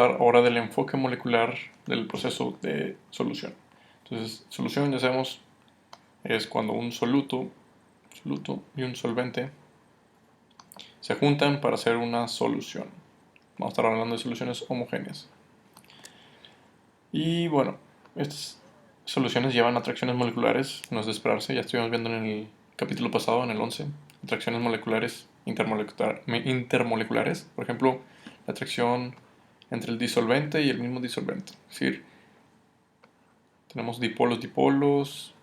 hablar ahora del enfoque molecular del proceso de solución. Entonces, solución ya sabemos es cuando un soluto y un solvente se juntan para hacer una solución. Vamos a estar hablando de soluciones homogéneas. Y bueno, estas soluciones llevan atracciones moleculares, no es de esperarse, ya estuvimos viendo en el capítulo pasado, en el 11, atracciones moleculares intermoleculares. Por ejemplo, la atracción entre el disolvente y el mismo disolvente. Es decir, tenemos dipolos,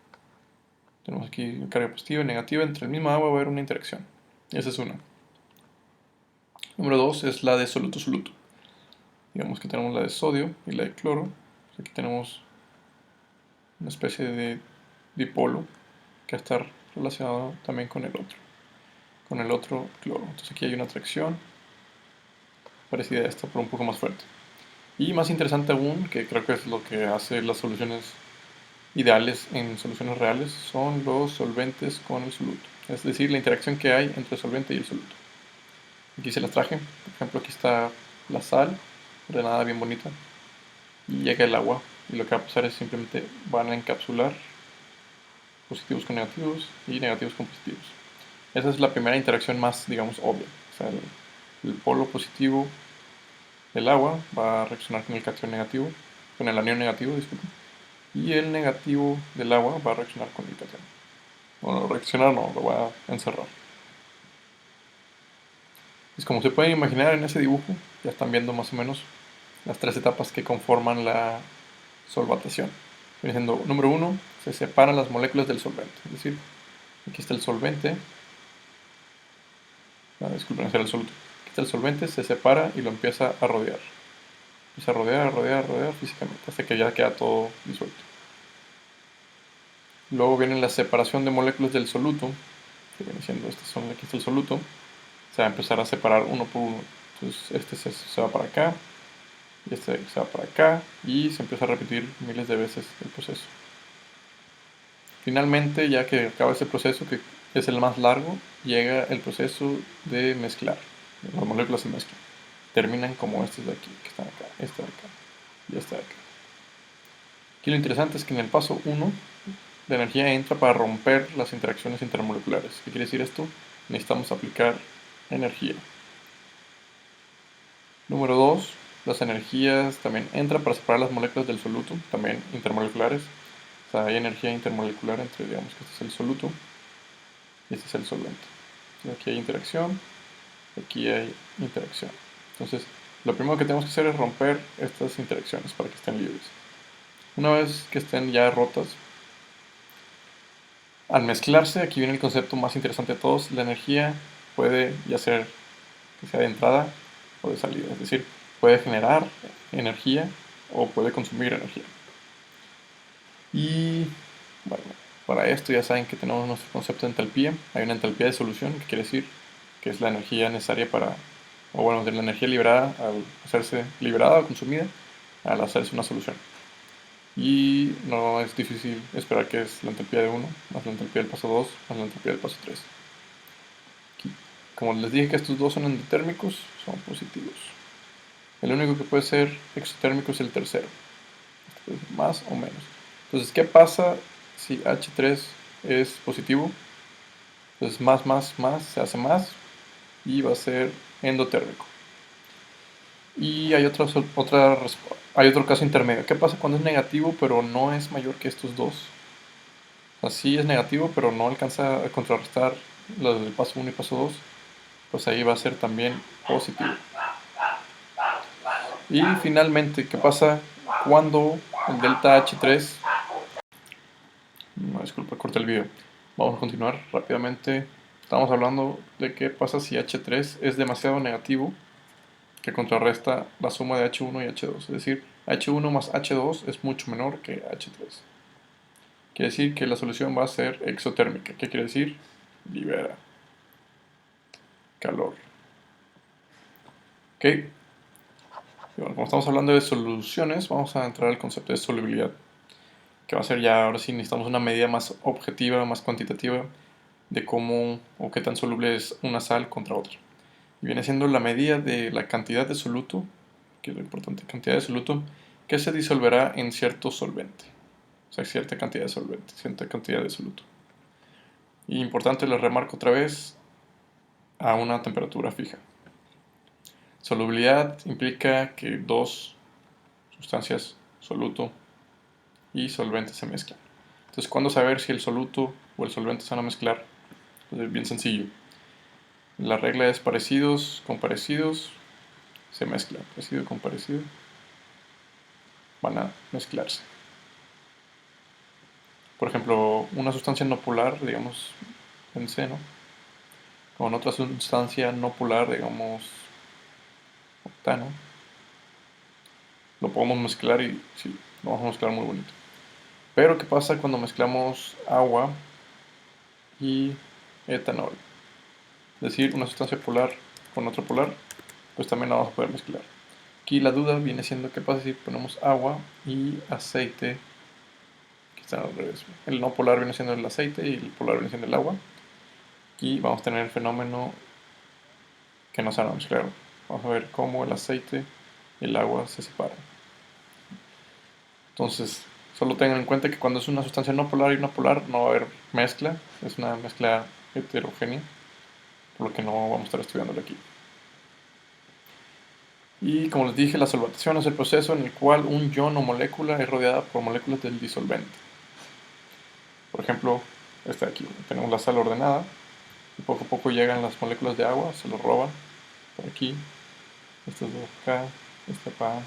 tenemos aquí carga positiva y negativa, entre el mismo agua va a haber una interacción. Esa es una. Número 2 es la de soluto-soluto. Digamos que tenemos la de sodio y la de cloro. Aquí tenemos una especie de dipolo que va a estar relacionado también con el otro cloro. Entonces aquí hay una atracción parecida a esta, pero un poco más fuerte. Y más interesante aún, que creo que es lo que hace las soluciones ideales en soluciones reales, son los solventes con el soluto. Es decir, la interacción que hay entre el solvente y el soluto. Aquí se las traje. Por ejemplo, aquí está la sal, ordenada bien bonita. Y llega el agua. Y lo que va a pasar es simplemente van a encapsular positivos con negativos y negativos con positivos. Esa es la primera interacción más, digamos, obvia. O sea, el polo positivo del agua va a reaccionar con el cation negativo, con el anión negativo, disculpen, y el negativo del agua va a reaccionar con el cation. Bueno, reaccionar no, lo va a encerrar. Pues como se pueden imaginar en ese dibujo, ya están viendo más o menos las tres etapas que conforman la solvatación. Viene siendo, número 1, se separan las moléculas del solvente. Es decir, aquí está el solvente, disculpen, ese era el soluto. Aquí está el solvente, se separa y lo empieza a rodear. Empieza a rodear físicamente, hasta que ya queda todo disuelto. Luego viene la separación de moléculas del soluto, que viene siendo, aquí está el soluto, se va a empezar a separar uno por uno. Entonces este se va para acá, y este se va para acá, y se empieza a repetir miles de veces el proceso. Finalmente, ya que acaba ese proceso, que es el más largo, llega el proceso de mezclar. Las moléculas se mezclan. Terminan como estos de aquí, que están acá, este de acá y este de acá. Aquí lo interesante es que en el paso 1, la energía entra para romper las interacciones intermoleculares. ¿Qué quiere decir esto? Necesitamos aplicar energía. Número 2, las energías también entran para separar las moléculas del soluto, también intermoleculares. O sea, hay energía intermolecular entre, digamos que este es el soluto y este es el solvente. Entonces, aquí hay interacción, aquí hay interacción. Entonces, lo primero que tenemos que hacer es romper estas interacciones para que estén libres. Una vez que estén ya rotas, al mezclarse, aquí viene el concepto más interesante de todos, la energía puede ya ser que sea de entrada o de salida, es decir, puede generar energía o puede consumir energía. Y bueno, para esto ya saben que tenemos nuestro concepto de entalpía. Hay una entalpía de solución, que quiere decir que es la energía necesaria para, o bueno, de la energía liberada al hacerse liberada o consumida al hacerse una solución. Y no es difícil esperar que es la entalpía de 1 más la entalpía del paso 2 más la entalpía del paso 3. Aquí, como les dije que estos dos son endotérmicos, son positivos. El único que puede ser exotérmico es el tercero, más o menos. Entonces, ¿qué pasa si H3 es positivo? Entonces, más, se hace más y va a ser endotérmico. Y hay otro caso intermedio. ¿Qué pasa cuando es negativo pero no es mayor que estos dos? Así es negativo pero no alcanza a contrarrestar los del paso 1 y paso 2. Pues ahí va a ser también positivo. Y finalmente, ¿qué pasa cuando el delta H3... No, disculpa, corté el video. Vamos a continuar rápidamente. Estamos hablando de qué pasa si H3 es demasiado negativo, que contrarresta la suma de H1 y H2. Es decir, H1 más H2 es mucho menor que H3. Quiere decir que la solución va a ser exotérmica. ¿Qué quiere decir? Libera calor. Ok. Y bueno, como estamos hablando de soluciones, vamos a entrar al concepto de solubilidad, que va a ser ya, ahora sí necesitamos una medida más objetiva, más cuantitativa de cómo o qué tan soluble es una sal contra otra. Y viene siendo la medida de la cantidad de soluto, aquí lo importante, cantidad de soluto que se disolverá en cierto solvente. O sea, cierta cantidad de solvente, cierta cantidad de soluto. Y importante, lo remarco otra vez, a una temperatura fija. Solubilidad implica que dos sustancias, soluto y solvente, se mezclan. Entonces, ¿cuándo saber si el soluto o el solvente se van a mezclar? Pues es bien sencillo. La regla es parecidos con parecidos se mezclan. Parecido con parecido van a mezclarse. Por ejemplo, una sustancia no polar, digamos benceno, con otra sustancia no polar, digamos octano, lo podemos mezclar y sí, lo vamos a mezclar muy bonito. Pero ¿qué pasa cuando mezclamos agua y etanol? Es decir, una sustancia polar con otra polar, pues también la vamos a poder mezclar. Aquí la duda viene siendo qué pasa si ponemos agua y aceite, que están al revés. El no polar viene siendo el aceite y el polar viene siendo el agua. Aquí vamos a tener el fenómeno que no se van a mezclar. Vamos a ver cómo el aceite y el agua se separan. Entonces, solo tengan en cuenta que cuando es una sustancia no polar y una polar no va a haber mezcla, es una mezcla heterogénea, por lo que no vamos a estar estudiándolo aquí. Y como les dije, la solvatación es el proceso en el cual un ion o molécula es rodeada por moléculas del disolvente. Por ejemplo, este de aquí, tenemos la sal ordenada, y poco a poco llegan las moléculas de agua, se lo roban por aquí, estas de acá, esta acá,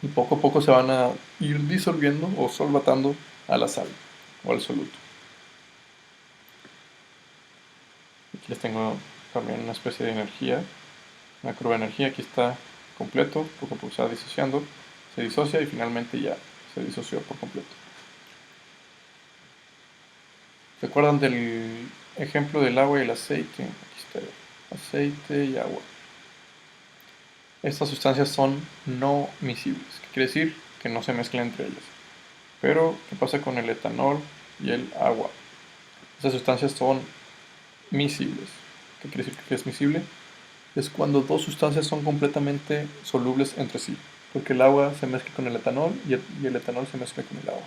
y poco a poco se van a ir disolviendo o solvatando a la sal o al soluto. Aquí les tengo también una especie de energía, una curva de energía. Aquí está completo, poco a poco se va disociando, se disocia y finalmente ya se disoció por completo. ¿Se acuerdan del ejemplo del agua y el aceite? Aquí está, aceite y agua. Estas sustancias son no miscibles, que quiere decir que no se mezclan entre ellas. Pero, ¿qué pasa con el etanol y el agua? Estas sustancias son miscibles. ¿Qué quiere decir que es miscible? Es cuando dos sustancias son completamente solubles entre sí. Porque el agua se mezcla con el etanol y el etanol se mezcla con el agua.